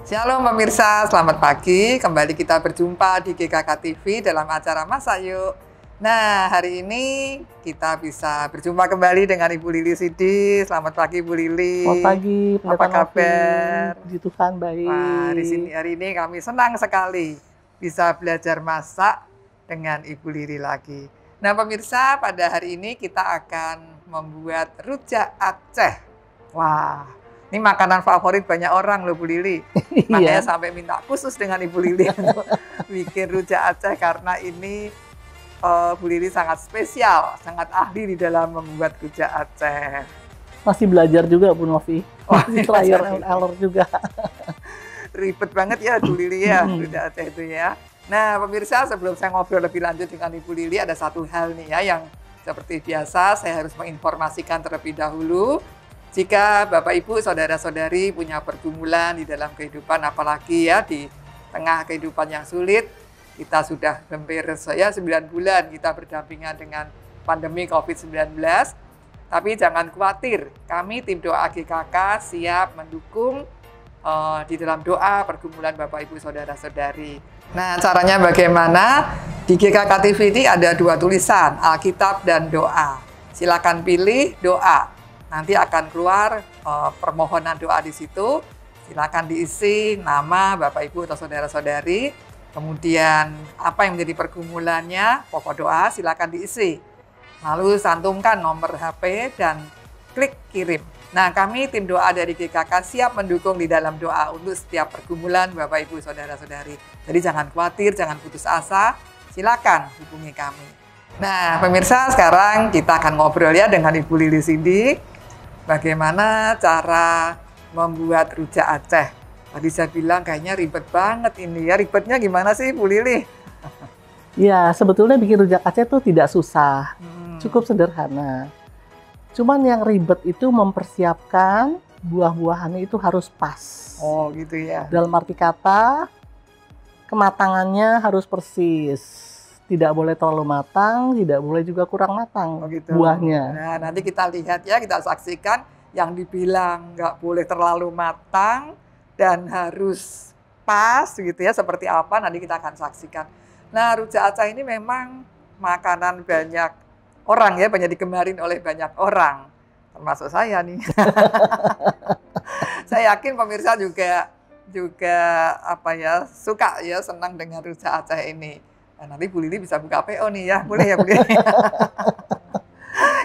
Shalom pemirsa, selamat pagi. Kembali kita berjumpa di GKK TV dalam acara Masak Yuk. Nah, hari ini kita bisa berjumpa kembali dengan Ibu Lili Sidi. Selamat pagi, Bu Lili. Selamat pagi, apa kabar? Puji Tuhan, baik. Wah, hari ini kami senang sekali bisa belajar masak dengan Ibu Lili lagi. Nah, pemirsa, pada hari ini kita akan membuat rujak Aceh. Wah, ini makanan favorit banyak orang loh, Bu Lili. Makanya sampai minta khusus dengan Ibu Lili untuk bikin rujak Aceh karena ini Bu Lili sangat spesial, sangat ahli di dalam membuat rujak Aceh. Masih belajar juga, Bu Novi. Masih trial and error juga. Ribet banget ya, Bu Lili ya, rujak Aceh itu ya. Nah, pemirsa, sebelum saya ngobrol lebih lanjut dengan Ibu Lili, ada satu hal nih ya yang seperti biasa saya harus menginformasikan terlebih dahulu. Jika Bapak, Ibu, Saudara-saudari punya pergumulan di dalam kehidupan, apalagi ya di tengah kehidupan yang sulit, kita sudah hampir 9 bulan kita berdampingan dengan pandemi COVID-19. Tapi jangan khawatir, kami tim doa GKK siap mendukung di dalam doa pergumulan Bapak, Ibu, Saudara-saudari. Nah, caranya bagaimana? Di GKK TV ini ada 2 tulisan, Alkitab dan doa. Silakan pilih doa. Nanti akan keluar permohonan doa di situ. Silakan diisi nama Bapak, Ibu, atau saudara-saudari. Kemudian apa yang menjadi pergumulannya, pokok doa silakan diisi. Lalu cantumkan nomor HP dan klik kirim. Nah, kami tim doa dari GKK siap mendukung di dalam doa untuk setiap pergumulan Bapak, Ibu, saudara-saudari. Jadi jangan khawatir, jangan putus asa. Silakan hubungi kami. Nah, pemirsa, sekarang kita akan ngobrol ya dengan Ibu Lili Sidi. Bagaimana cara membuat rujak Aceh? Tadi saya bilang kayaknya ribet banget ini ya. Ribetnya gimana sih, Bu Lili? Ya, sebetulnya bikin rujak Aceh itu tidak susah. Cukup sederhana. Cuman yang ribet itu mempersiapkan buah-buahannya itu harus pas. Oh, gitu ya. Dalam arti kata, kematangannya harus persis. Tidak boleh terlalu matang, tidak boleh juga kurang matang buahnya. Nah, nanti kita lihat ya, kita saksikan yang dibilang nggak boleh terlalu matang dan harus pas gitu ya, seperti apa nanti kita akan saksikan. Nah, rujak Aceh ini memang makanan banyak orang ya, banyak digemarin oleh banyak orang, termasuk saya nih. Saya yakin pemirsa juga apa ya, suka ya, senang dengan rujak Aceh ini. Nah, nanti Bu Lili bisa buka PO nih ya, boleh ya Bu Lili?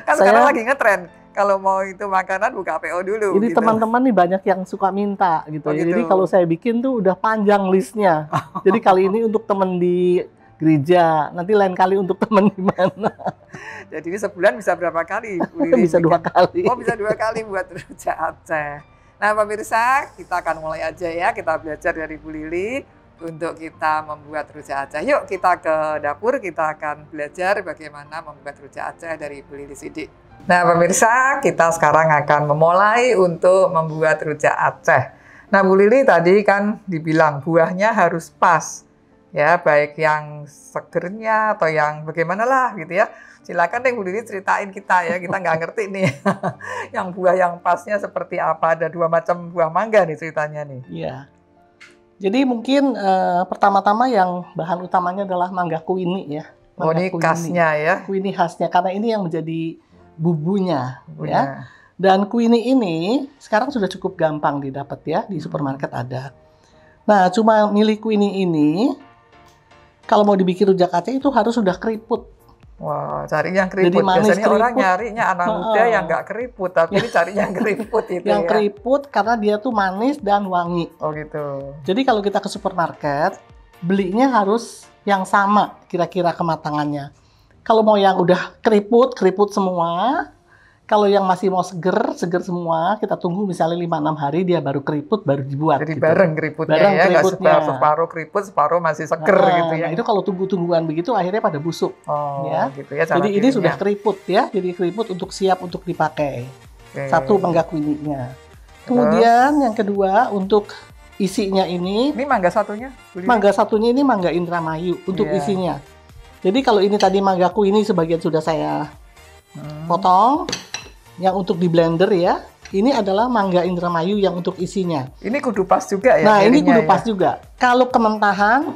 Kan sekarang lagi ngetren, kalau mau itu makanan buka PO dulu. Ini teman-teman nih banyak yang suka minta gitu. Jadi kalau saya bikin tuh udah panjang listnya. Jadi kali ini untuk teman di gereja, nanti lain kali untuk teman di mana. Jadi ini sebulan bisa berapa kali Bu Lili? Bisa 2 kali. Oh, bisa 2 kali buat rujak Aceh. Nah, pemirsa, kita akan mulai aja ya, kita belajar dari Bu Lili untuk kita membuat rujak Aceh. Yuk kita ke dapur, kita akan belajar bagaimana membuat rujak Aceh dari Ibu Lili Sidi. Nah, pemirsa, kita sekarang akan memulai untuk membuat rujak Aceh. Nah, Bu Lili tadi kan dibilang buahnya harus pas. Ya, baik yang segernya atau yang bagaimana lah gitu ya. Silakan deh Bu Lili ceritain kita ya, kita nggak ngerti nih. Yang buah yang pasnya seperti apa, ada 2 macam buah mangga nih ceritanya nih. Iya. Jadi mungkin pertama-tama yang bahan utamanya adalah mangga kuini ya. Oh, ini khasnya ya? Kuini khasnya, karena ini yang menjadi bumbunya. Ya. Dan kuini ini sekarang sudah cukup gampang didapat ya, di supermarket ada. Nah, cuma milih kuini ini, kalau mau dibikin rujak Aceh itu harus sudah keriput. Wah, cari yang keriput. Biasanya keriput. Orang nyarinya anak muda yang nggak keriput, tapi ini carinya yang keriput itu yang keriput karena dia tuh manis dan wangi. Oh gitu. Jadi kalau kita ke supermarket, belinya harus yang sama kira-kira kematangannya. Kalau mau yang udah keriput semua. Kalau yang masih mau seger semua, kita tunggu misalnya 5-6 hari dia baru keriput, baru dibuat. Jadi gitu. bareng keriputnya bareng ya, nggak separuh keriput, separuh masih seger gitu ya. Nah, itu kalau tunggu-tungguan begitu akhirnya pada busuk. Oh, ya. Gitu ya. Jadi ini sudah keriput ya, jadi keriput untuk siap untuk dipakai. Satu mangga kuininya. Kemudian yang kedua untuk isinya ini. Ini mangga satunya? Mangga satunya ini mangga Indramayu untuk isinya. Jadi kalau ini tadi mangga kuini sebagian sudah saya potong. Yang untuk di blender ya, Ini adalah mangga Indramayu yang untuk isinya. Ini kudu pas juga ya? Nah, ini kudu pas ya? juga. Kalau kementahan,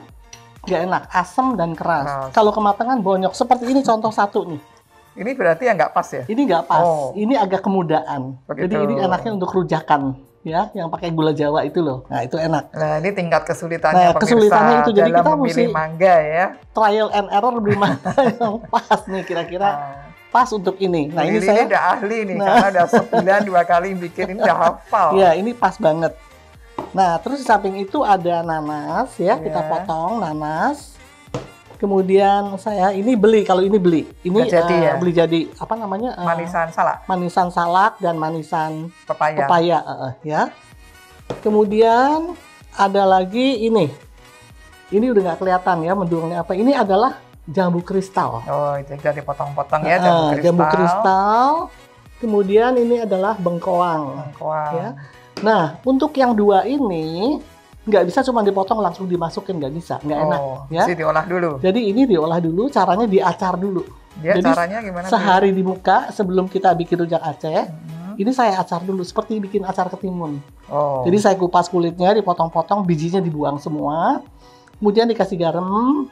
nggak enak, asam dan keras. Kalau kematangan bonyok. Seperti ini contoh satu nih. Ini berarti yang nggak pas ya? Ini nggak pas. Ini agak kemudaan. Begitu. Jadi ini enaknya untuk rujakan, ya, yang pakai gula Jawa itu loh. Nah, itu enak. Nah, ini tingkat kesulitannya. Nah, kesulitannya itu jadi kita mesti mangga ya. Trial and error beli mangga yang pas nih kira-kira. Pas untuk ini. Nah, ini saya udah ahli nih, karena udah sebulan 2 kali bikin, ini udah hafal. Ya, ini pas banget. Nah, terus di samping itu ada nanas ya, kita potong nanas. Kemudian saya ini beli, kalau ini beli. Ini jadi, beli jadi apa namanya? Manisan salak. Manisan salak dan manisan pepaya ya. Kemudian ada lagi ini. Ini udah nggak kelihatan ya mendungnya apa. Ini adalah jambu kristal. Oh, jadi dipotong-potong ya jambu kristal. Kemudian ini adalah bengkoang. Ya. Nah, untuk yang dua ini nggak bisa cuma dipotong langsung dimasukin, nggak bisa, nggak enak. Ya. Mesti diolah dulu. Jadi ini diolah dulu, caranya diacar dulu. Jadi caranya gimana? Sehari di muka sebelum kita bikin rujak Aceh, ini saya acar dulu seperti bikin acar ketimun. Jadi saya kupas kulitnya, dipotong-potong, bijinya dibuang semua. Kemudian dikasih garam,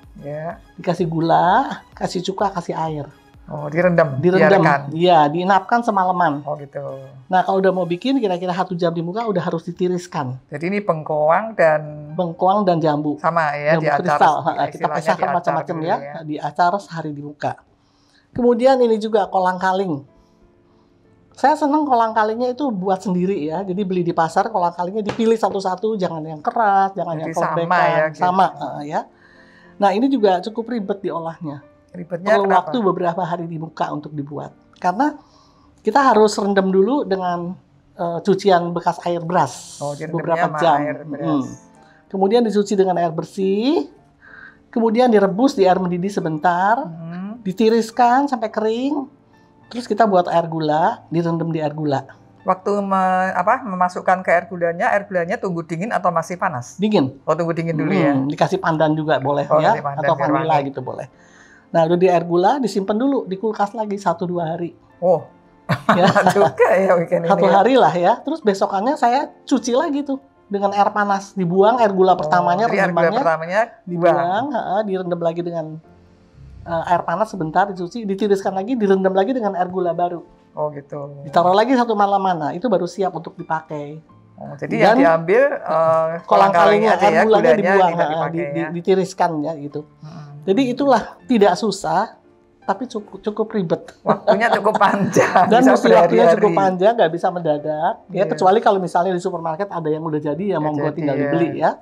dikasih gula, kasih cuka, kasih air. Direndam. Iya, diinapkan semalaman. Gitu. Nah, kalau udah mau bikin kira-kira 1 jam di muka udah harus ditiriskan. Jadi ini bengkoang dan jambu. Sama ya, jambu kristal. Kita pisahkan macam-macam ya, diacar sehari di muka. Kemudian ini juga kolang-kaling. Saya senang kolang-kalingnya itu buat sendiri ya. Jadi beli di pasar kolang-kalingnya dipilih satu-satu, jangan yang keras, jangan yang lembek, sama ya. Nah, ini juga cukup ribet diolahnya. Ribetnya perlu waktu beberapa hari di muka untuk dibuat. Karena kita harus rendam dulu dengan cucian bekas air beras beberapa jam. Kemudian dicuci dengan air bersih. Kemudian direbus di air mendidih sebentar. Ditiriskan sampai kering. Terus kita buat air gula, direndam di air gula. Waktu memasukkan ke air gulanya tunggu dingin atau masih panas? Dingin. Tunggu dingin dulu ya. Dikasih pandan juga boleh ya, atau vanila gitu boleh. Nah, udah di air gula, disimpan dulu di kulkas lagi 1-2 hari. Ya. Juga ya weekend ini. 1 hari lah ya. Terus besokannya saya cuci lagi tuh dengan air panas, dibuang air gula pertamanya, dibuang, direndam lagi dengan air panas sebentar, dicuci, ditiriskan lagi, direndam lagi dengan air gula baru. Gitu. Ditaruh lagi 1 malaman, itu baru siap untuk dipakai. Jadi yang diambil kolang-kalingnya, air gulanya dibuang, ditiriskan ya gitu. Jadi itulah tidak susah, tapi cukup ribet. Waktunya cukup panjang. Dan mesti waktunya cukup panjang, nggak bisa mendadak. Ya kecuali kalau misalnya di supermarket ada yang udah jadi, ya monggo tinggal dibeli ya.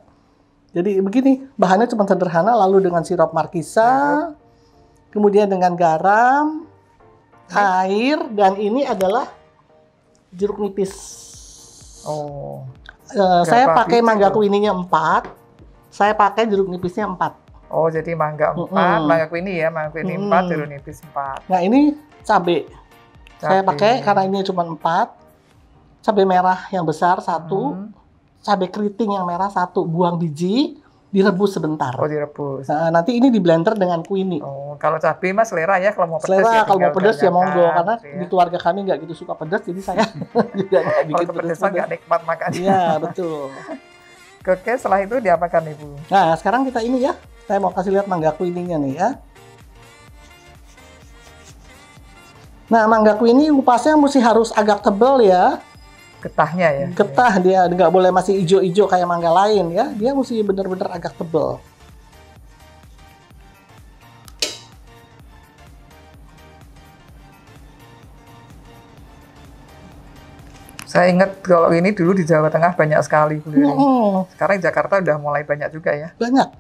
Jadi begini, bahannya cuma sederhana, lalu dengan sirup markisa. Kemudian dengan garam, air, dan ini adalah jeruk nipis. Saya pakai mangga kuininya 4, saya pakai jeruk nipisnya 4. Jadi mangga 4, mangga kuini ya, mangga kuini 4, jeruk nipis 4. Nah ini cabai. Saya pakai karena ini cuma 4, cabai merah yang besar 1, cabai keriting yang merah 1, buang biji. Direbus sebentar. Direbus. Nah, nanti ini di blender dengan kuini. Kalau cabai mas selera ya, kalau mau pedas selera, kalau mau pedas ya monggo, karena di keluarga kami nggak gitu suka pedas, jadi saya juga nggak bikin pedas. Nggak nikmat makannya. Iya betul. Oke, setelah itu diapakan Ibu? Nah sekarang kita ini ya, saya mau kasih lihat mangga kuininya nih ya. Nah mangga kuini kupasnya mesti harus agak tebal ya. Getahnya ya? Getah, dia nggak boleh masih hijau-hijau kayak mangga lain ya. Dia mesti bener-bener agak tebal. Saya ingat kalau ini dulu di Jawa Tengah banyak sekali. Sekarang Jakarta udah mulai banyak juga ya? Banyak.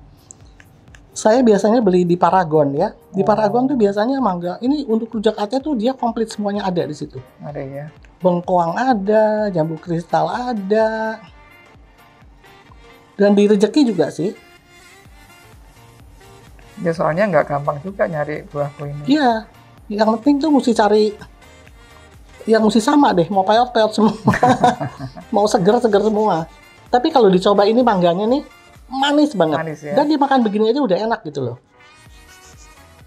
Saya biasanya beli di Paragon ya. Di Paragon tuh biasanya mangga. Ini untuk rujak Aceh tuh dia komplit semuanya ada di situ. Ada ya? Bengkoang ada, jambu kristal ada, dan di Rejeki juga sih. Ya soalnya nggak gampang juga nyari buah kuini. Iya, yang penting tuh mesti cari yang mesti sama deh, mau peyot-peyot semua, mau seger-seger semua. Tapi kalau dicoba ini mangganya nih manis banget, ya? Dan dimakan begini aja udah enak gitu loh.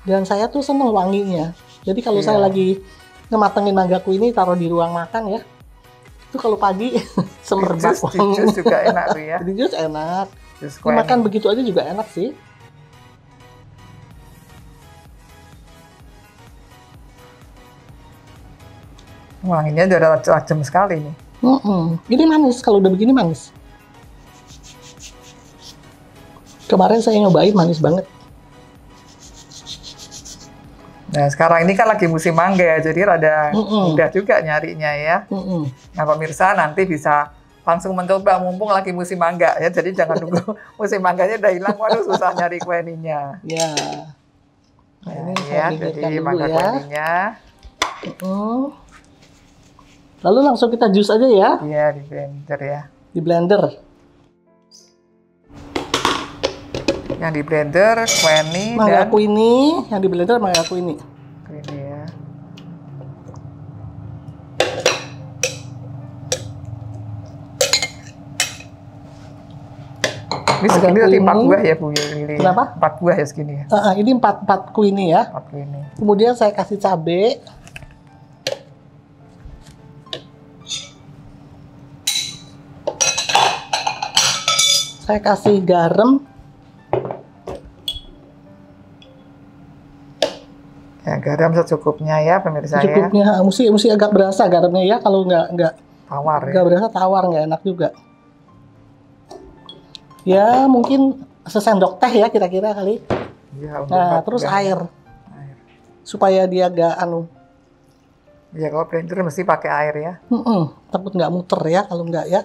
Dan saya tuh seneng wanginya. Jadi kalau saya lagi ngematengin manggaku ini taruh di ruang makan ya, Itu kalau pagi semerbak Di jus juga enak tuh ya. Di jus enak. Jus Makan begitu aja juga enak sih. Wanginya udah tajam sekali nih. Ini manis, kalau udah begini manis. Kemarin saya nyobain manis banget. Nah, sekarang ini kan lagi musim mangga ya, jadi rada mudah juga nyarinya ya. Nah, pemirsa nanti bisa langsung mencoba mumpung lagi musim mangga ya. Jadi jangan nunggu musim mangganya udah hilang, waduh susah nyari kue ininya. Ya. Nah, ini ya, jadi mangga kue ininya. Lalu langsung kita jus aja ya. Iya, di blender ya. Di blender. Yang di blender kueni mangga kuini, yang di blender mangga kuini. Ini ya. Ini segini tadi 4 buah ya Bu Lili. Kenapa? 4 buah ya segini ya. Ini 4 kuini ya. 4 kuini. Kemudian saya kasih cabai. Saya kasih garam. Ya, garam secukupnya ya pemirsa secukupnya, ya. Mesti agak berasa garamnya ya. Kalau nggak tawar ya. Nggak berasa tawar, nggak enak juga. Ya mungkin sesendok teh ya kira-kira kali. Ya, nah terus air. Supaya dia agak Ya kalau blender mesti pakai air ya. Takut nggak muter ya kalau nggak ya.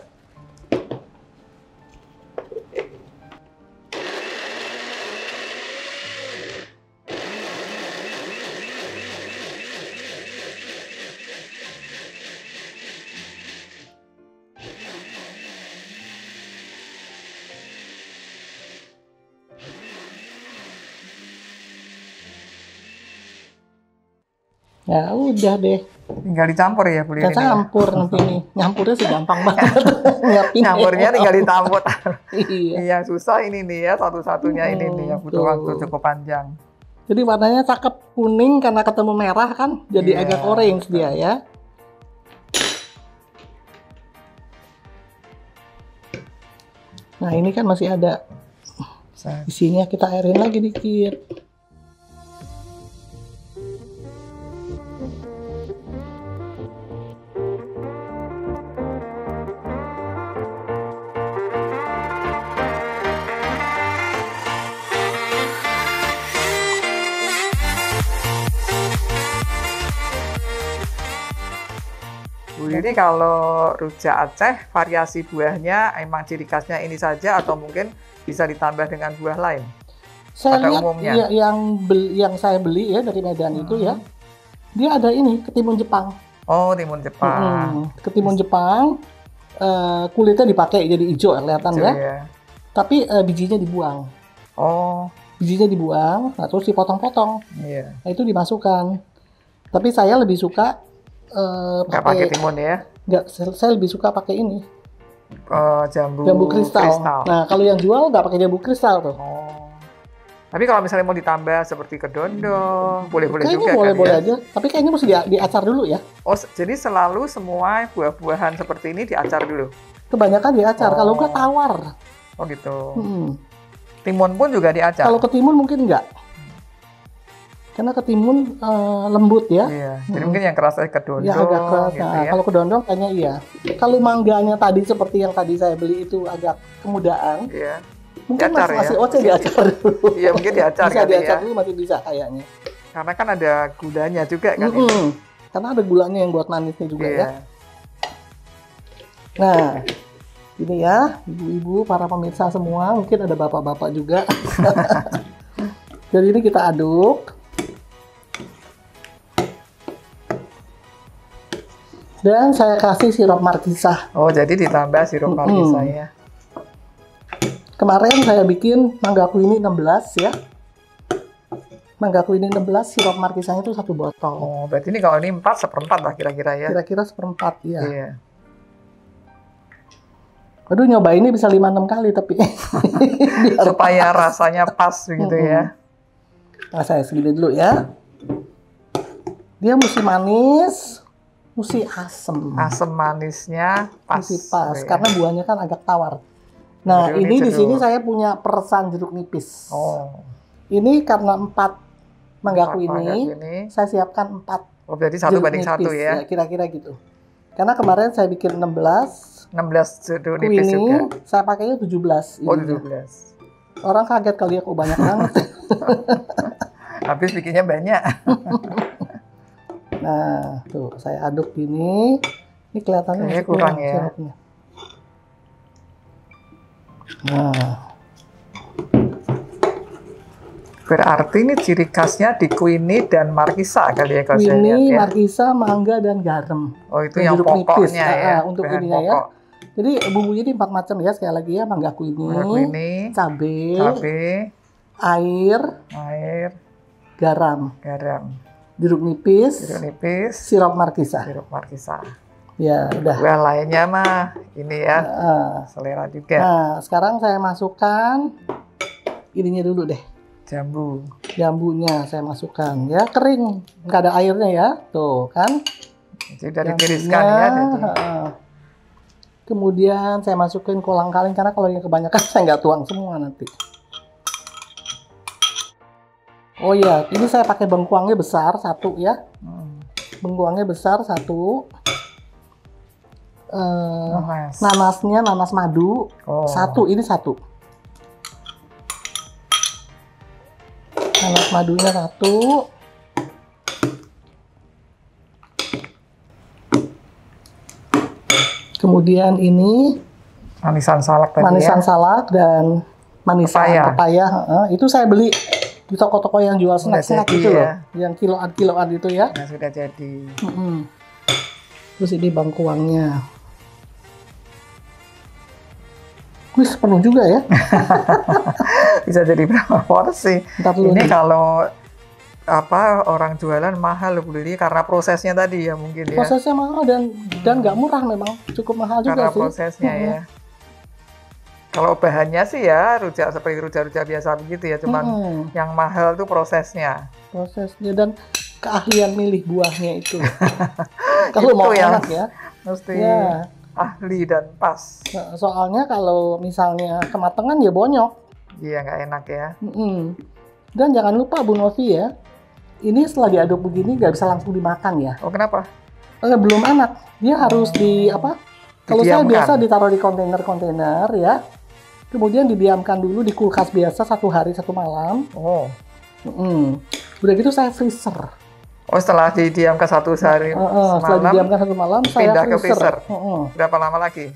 Ya udah deh. Tinggal dicampur ya Bu Lili. Kita campur nanti nih. Nyampurnya sih gampang banget. Nyampurnya tinggal ditampur. Iya. Yang susah ini nih ya, satu-satunya ini nih yang butuh waktu cukup panjang. Jadi warnanya cakep kuning karena ketemu merah kan, jadi agak orange dia ya. Nah ini kan masih ada isinya, kita airin lagi dikit. Bu Lili, kalau rujak Aceh variasi buahnya emang ciri khasnya ini saja atau mungkin bisa ditambah dengan buah lain? Saya lihat yang saya beli ya dari Medan itu ya, dia ada ini ketimun Jepang. Oh, timun Jepang. Ketimun Jepang, kulitnya dipakai jadi hijau kelihatan ya. Tapi bijinya dibuang. Oh. Bijinya dibuang, nah terus dipotong-potong. Iya. Nah, itu dimasukkan. Tapi saya lebih suka nggak pakai timun ya? Nggak, saya lebih suka pakai ini. Jambu kristal. Nah, kalau yang jual nggak pakai jambu kristal tuh. Oh. Tapi kalau misalnya mau ditambah seperti kedondong, boleh-boleh juga boleh-boleh kan aja. Tapi kayaknya mesti diacar dulu ya. Oh, jadi selalu semua buah-buahan seperti ini diacar dulu? Kebanyakan diacar, kalau nggak tawar. Oh gitu. Timun pun juga diacar? Kalau ketimun mungkin nggak. Karena ketimun lembut ya. Iya. Jadi mungkin yang keras kedondong. Ya agak keras. Gitu Nah, ya. kalau kedondong kayaknya iya. Kalau mangganya tadi seperti yang tadi saya beli itu agak kemudaan. Iya. Mungkin diacar, masih ya? Oce diacar dulu. Iya mungkin diacar bisa kali diacar ya. dulu masih bisa kayaknya. Karena kan ada gulanya juga kan. Ini. Karena ada gulanya yang buat manisnya juga Iya. ya. Nah, ini ya ibu-ibu, para pemirsa semua, mungkin ada bapak-bapak juga. Jadi ini kita aduk. Dan saya kasih sirup markisa. Oh, jadi ditambah sirup markisa ya. Kemarin saya bikin mangga kuini 16 ya. Mangga kuini 16, sirup markisanya itu 1 botol. Oh, berarti ini kalau ini 4/4 lah kira-kira ya. Kira-kira 1/4 ya. Iya. Aduh, nyoba ini bisa 5-6 kali tapi. Supaya rasanya pas begitu ya. Nah, saya segini dulu ya. Dia mesti manis. Mesti asem. Asam manisnya pas. Mesti pas, gitu ya. karena buahnya kan agak tawar. Nah, Jeruk ini di jeruk. sini saya punya peresan jeruk nipis. Oh, Ini karena 4 manggaku manggaku ini, ini. saya siapkan 4 Oh, berarti 1 jeruk banding 1 nipis, ya. kira-kira gitu. Karena kemarin saya bikin 16, 16 jeruk nipis ini juga. saya pakainya 17. Oh, ininya. 17. Orang kaget kali ya, kok banyak banget. Habis bikinnya banyak. Nah, tuh saya aduk gini. Ini kelihatannya Kayaknya masih kurang ya. sirupnya. Nah, Berarti ini ciri khasnya di Queenie dan Markisa kali ya kalau saya lihat ini ya. markisa, mangga, dan garam. Oh, itu Dan yang jeruk nipis, pokoknya ya. untuk bahan ininya ya. pokok. Jadi bumbunya ini 4 macam ya, sekali lagi ya, mangga Mangga ini, Queenie, cabai, cabai, air, air, garam, garam, jeruk nipis, sirup markisa. sirup Markisa. Ya, udah. Wah, lainnya mah ini ya, selera juga. Nah, sekarang saya masukkan ininya dulu deh. Jambu. Jambunya saya masukkan ya, kering, nggak ada airnya ya, tuh kan. Jadi udah ditiriskan ya. Jadi. Kemudian saya masukin kolang-kaling, karena kalau yang kebanyakan saya nggak tuang semua nanti. Oh iya, ini saya pakai bengkuangnya besar 1 ya. Bengkuangnya besar 1. Nanasnya nanas madu 1, ini 1. Nanas madunya 1. Kemudian ini Manisan salak tadi manisan ya. salak dan manisan pepaya. Itu saya beli di toko-toko yang jual snack-snack gitu loh, yang kiloan-kiloan itu ya. Nah, sudah jadi. Terus ini bengkuangnya. Wih, penuh juga ya. Bisa jadi berapa porsi? Ini kalau orang jualan mahal beli karena prosesnya tadi ya mungkin ya. Prosesnya mahal dan nggak murah, memang cukup mahal juga karena sih. Prosesnya ya. Kalau bahannya sih ya rujak seperti rujak-rujak biasa begitu ya, cuman yang mahal tuh prosesnya. Prosesnya dan keahlian milih buahnya itu. Kalau mau enak ya, mesti ahli dan pas. Soalnya kalau misalnya kematangan ya bonyok. Iya, nggak enak ya. Dan jangan lupa Bu Novi ya, ini setelah diaduk begini nggak bisa langsung dimakan ya. Oh, kenapa? Belum enak. Dia harus kalau saya biasa ditaruh di kontainer-kontainer ya. Kemudian didiamkan dulu di kulkas biasa 1 hari 1 malam. Oh. Udah gitu saya freezer. Oh, setelah didiamkan 1 hari semalam. Setelah didiamkan 1 malam saya pindah ke freezer. Berapa lama lagi?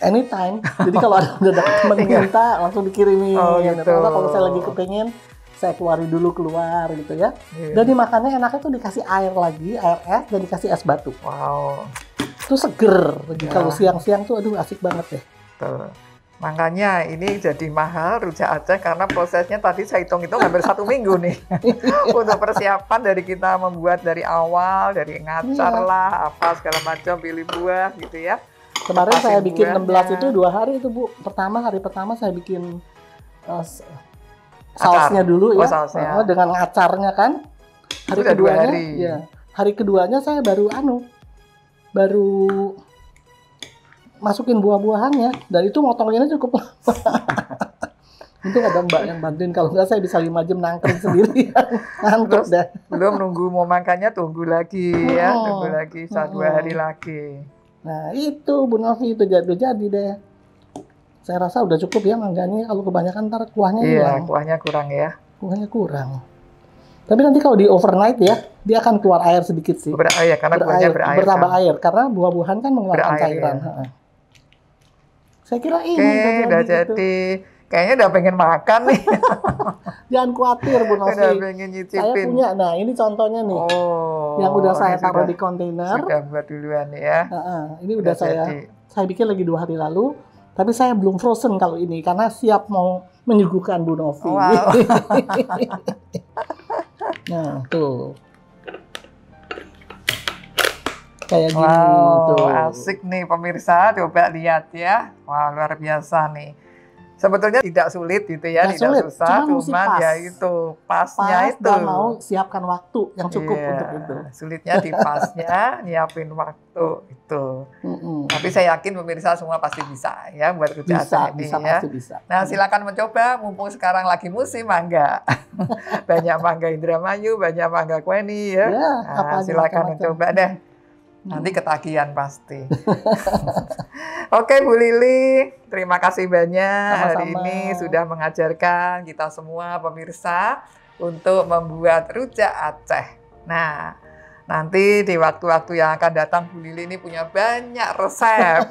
Anytime. Jadi kalau ada teman minta langsung dikirimin. Oh, gitu. Kalau saya lagi kepengen, saya keluarin dulu keluar gitu ya. Dan dimakannya enaknya tuh dikasih air lagi, air es, dan dikasih es batu. Wow. Itu seger. Kalau siang-siang tuh aduh asik banget deh. Betul. Makanya ini jadi mahal rujak Aceh karena prosesnya tadi saya hitung-hitung hampir 1 minggu nih. Untuk persiapan dari kita membuat dari awal, dari ngacar lah, apa segala macam, pilih buah gitu ya. Kemarin saya bikin 16 itu 2 hari itu Bu. Hari pertama saya bikin sausnya dulu ya. Sausnya. Dengan ngacarnya kan. Hari keduanya, ya. Hari keduanya saya baru masukin buah-buahannya, dan itu motongnya cukup lama. Itu ada Mbak yang bantuin, kalau nggak saya bisa 5 jam nangkring sendiri. Ngantuk dah. Belum nunggu mau makannya, tunggu lagi ya, tunggu lagi 1-2 hari lagi. Nah itu Bu Novi, itu jadi deh. Saya rasa udah cukup ya mangganya, kalau kebanyakan ntar kuahnya hilang. Iya, kuahnya kurang ya. Kuahnya kurang. Tapi nanti kalau di overnight ya, dia akan keluar air sedikit sih. Karena kuahnya berair. Bertambah air, karena buah-buahan kan mengeluarkan cairan. Ya. Saya kira ini udah jadi. Kayaknya udah pengen makan nih. Jangan khawatir Bu Novi. Udah pengen nyicipin. Saya punya, nah ini contohnya nih. Yang udah saya taruh di kontainer. Sudah buat duluan ya. Ini udah saya bikin lagi 2 hari lalu. Tapi saya belum frozen kalau ini, karena siap mau menyuguhkan Bu Novi. Wow. Nah, tuh. Kayak gini tuh. tuh. Asik nih pemirsa, coba lihat ya. Wah, luar biasa nih. Sebetulnya tidak sulit gitu ya, Nggak tidak sulit, susah, cuman mesti cuman pas. ya itu pasnya Pas itu. dan mau siapkan waktu yang cukup Iya, untuk itu. sulitnya di pasnya, nyiapin waktu itu. Tapi saya yakin pemirsa semua pasti bisa ya buat kerja Bisa, ini bisa, ya. pasti bisa. Nah, silakan mencoba, mumpung sekarang lagi musim mangga. Banyak mangga Indramayu, banyak mangga Kweni ya. Ya, Nah, apa aja silakan macam-macam. mencoba deh. Nanti ketagihan pasti. Oke Bu Lili, terima kasih banyak hari Sama-sama. ini sudah mengajarkan kita semua pemirsa untuk membuat rujak Aceh. Nah, nanti di waktu-waktu yang akan datang Bu Lili ini punya banyak resep.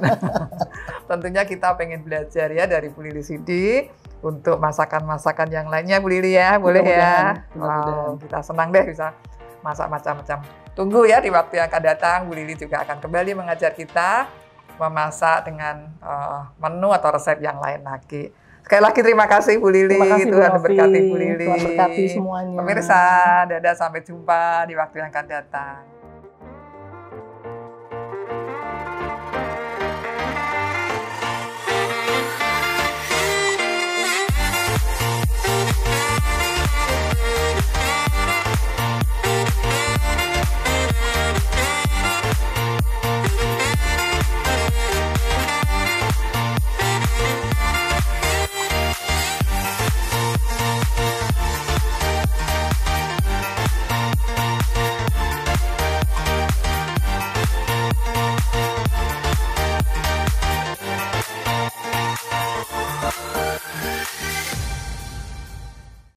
Tentunya kita pengen belajar ya dari Bu Lili Sidi untuk masakan-masakan yang lainnya Bu Lili ya, boleh ya? Wow, kita senang deh bisa masak macam-macam. Tunggu ya di waktu yang akan datang, Bu Lili juga akan kembali mengajar kita memasak dengan menu atau resep yang lain lagi. Sekali lagi terima kasih Bu Lili, Terima kasih, Tuhan Bu Novi. memberkati Bu Lili. Tuhan berkati semuanya. Pemirsa, dadah sampai jumpa di waktu yang akan datang.